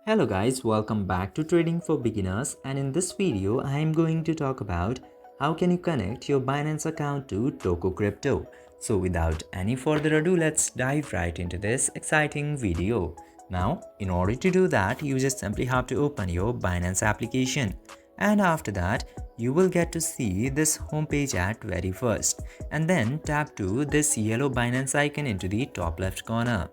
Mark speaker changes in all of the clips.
Speaker 1: Hello guys, welcome back to Trading for Beginners, and in this video I am going to talk about how can you connect your Binance account to Tokocrypto. So without any further ado, let's dive right into this exciting video. Now, in order to do that, you just simply have to open your Binance application, and after that you will get to see this homepage at very first, and then tap to this yellow Binance icon into the top left corner.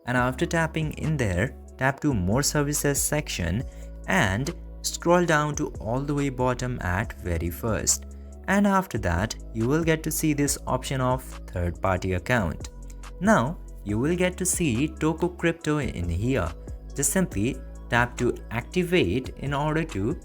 Speaker 1: And after tapping in there, tap to more services section and scroll down to all the way bottom at very first. And after that, you will get to see this option of third party account. Now, you will get to see Tokocrypto in here. Just simply tap to activate in order to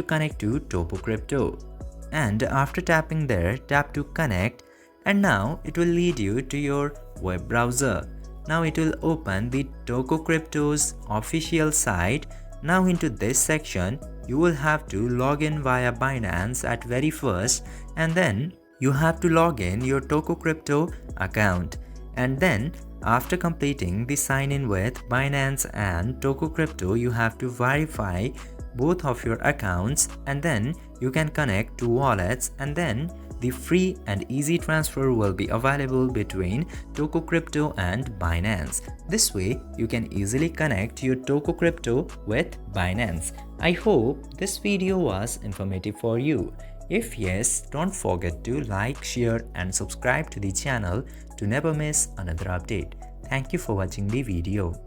Speaker 1: connect to Tokocrypto. And after tapping there, tap to connect, and now it will lead you to your web browser. Now it will open the Tokocrypto's official site. Now into this section, you will have to log in via Binance at very first, and then you have to log in your Tokocrypto account. And then after completing the sign in with Binance and Tokocrypto, you have to verify both of your accounts, and then you can connect to wallets, and then the free and easy transfer will be available between Tokocrypto and Binance. This way, you can easily connect your Tokocrypto with Binance. I hope this video was informative for you. If yes, don't forget to like, share and subscribe to the channel to never miss another update. Thank you for watching the video.